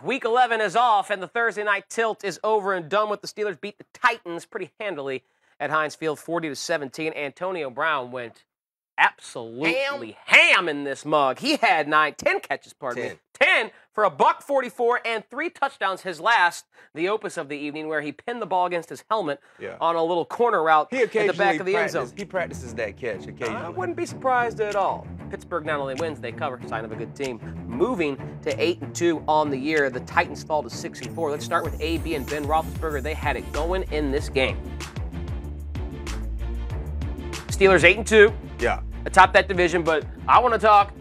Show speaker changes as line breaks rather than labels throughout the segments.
Week 11 is off, and the Thursday night tilt is over and done with. The Steelers beat the Titans pretty handily at Heinz Field, 40-17. Antonio Brown went absolutely ham in this mug. He had 10 catches, pardon me. 10 for $144 and 3 touchdowns. His last, the opus of the evening, where he pinned the ball against his helmet on a little corner route at the back of the end zone.
He practices that catch occasionally.
I wouldn't be surprised at all. Pittsburgh not only wins, they cover. Sign of a good team. Moving to 8-2 on the year. The Titans fall to 6-4. Let's start with AB and Ben Roethlisberger. They had it going in this game. Steelers 8-2.
Yeah.
Atop that division, but I want to talk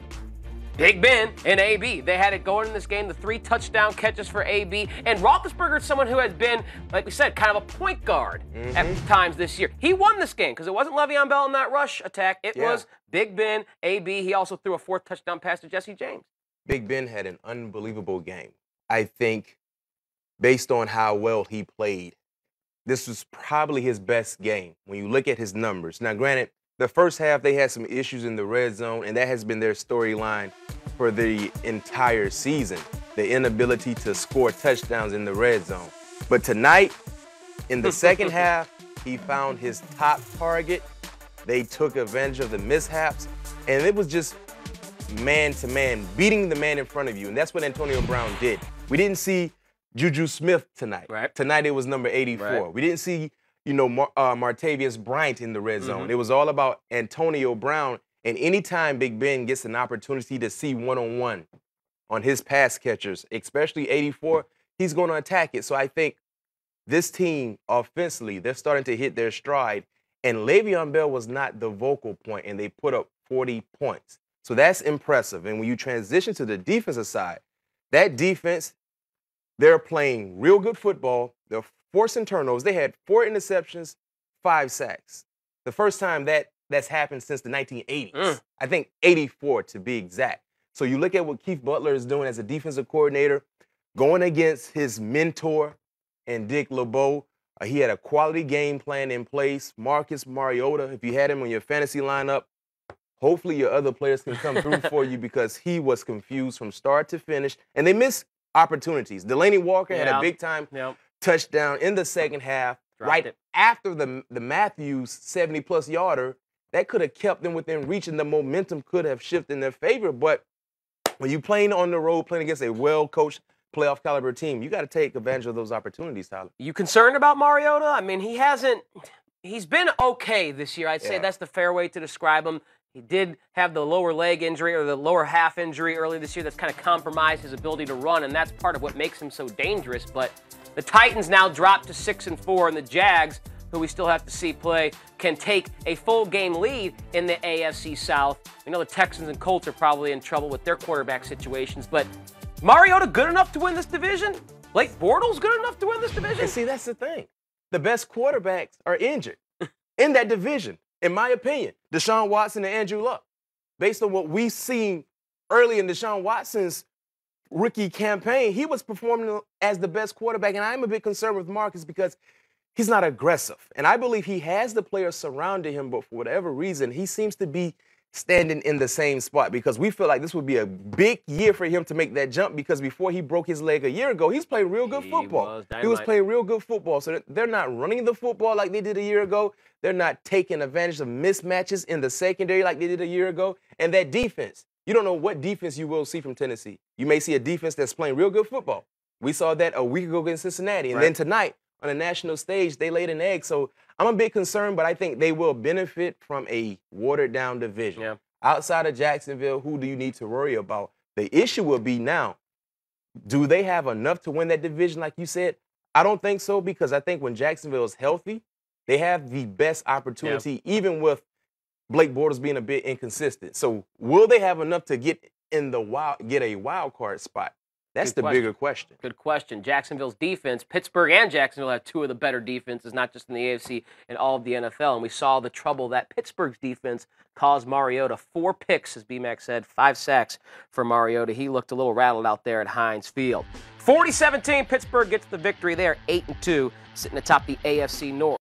Big Ben and AB. They had it going in this game. The 3 touchdown catches for AB. And Roethlisberger is someone who has been, like we said, kind of a point guard at times this year. He won this game because it wasn't Le'Veon Bell in that rush attack. It was Big Ben, AB. He also threw a 4th touchdown pass to Jesse James.
Big Ben had an unbelievable game. I think based on how well he played, this was probably his best game when you look at his numbers. Now, granted, the first half, they had some issues in the red zone, and that has been their storyline for the entire season, the inability to score touchdowns in the red zone. But tonight, in the second half, he found his top target. They took advantage of the mishaps, and it was just man-to-man, beating the man in front of you, and that's what Antonio Brown did. We didn't see Juju Smith tonight.
Right.
Tonight, it was number 84. Right. We didn't see Martavius Bryant in the red zone. It was all about Antonio Brown. And anytime Big Ben gets an opportunity to see one-on-one on his pass catchers, especially 84, he's going to attack it. So I think this team, offensively, they're starting to hit their stride. And Le'Veon Bell was not the vocal point, and they put up 40 points. So that's impressive. And when you transition to the defensive side, that defense, they're playing real good football. They're forcing turnovers. They had 4 interceptions, 5 sacks. The first time that's happened since the 1980s. I think 84 to be exact. So you look at what Keith Butler is doing as a defensive coordinator, going against his mentor and Dick LeBeau. He had a quality game plan in place. Marcus Mariota, if you had him on your fantasy lineup, hopefully your other players can come through for you because he was confused from start to finish. And they missed opportunities. Delaney Walker had a big-time touchdown in the second half, after the Matthews 70-plus yarder. That could have kept them within reach, and the momentum could have shifted in their favor. But when you're playing on the road, playing against a well-coached, playoff-caliber team, you got to take advantage of those opportunities, Tyler.
You concerned about Mariota? I mean, he's been okay this year. I'd say that's the fair way to describe him. He did have the lower leg injury or the lower half injury early this year that's kind of compromised his ability to run, and that's part of what makes him so dangerous. But the Titans now drop to 6-4, and the Jags, who we still have to see play, can take a full game lead in the AFC South. We know the Texans and Colts are probably in trouble with their quarterback situations, but Mariota good enough to win this division? Blake Bortles good enough to win this division?
And see, that's the thing. The best quarterbacks are injured in that division, in my opinion. Deshaun Watson and Andrew Luck. Based on what we've seen early in Deshaun Watson's rookie campaign, he was performing as the best quarterback, and I'm a bit concerned with Marcus because he's not aggressive. And I believe he has the players surrounding him, but for whatever reason, he seems to be standing in the same spot because we feel like this would be a big year for him to make that jump because before he broke his leg a year ago, he's playing real good football. He was playing real good football. So they're not running the football like they did a year ago. They're not taking advantage of mismatches in the secondary like they did a year ago. And that defense, you don't know what defense you will see from Tennessee. You may see a defense that's playing real good football. We saw that a week ago against Cincinnati. And then tonight, on a national stage, they laid an egg. So I'm a bit concerned, but I think they will benefit from a watered-down division. Outside of Jacksonville, who do you need to worry about? The issue will be now, do they have enough to win that division like you said? I don't think so because I think when Jacksonville is healthy, they have the best opportunity, even with Blake Bortles being a bit inconsistent. So will they have enough to get a wild card spot? That's the bigger question.
Good question. Jacksonville's defense, Pittsburgh and Jacksonville have 2 of the better defenses, not just in the AFC, in all of the NFL. And we saw the trouble that Pittsburgh's defense caused Mariota. 4 picks, as B-Mac said, 5 sacks for Mariota. He looked a little rattled out there at Heinz Field. 40-17, Pittsburgh gets the victory there, 8-2, sitting atop the AFC North.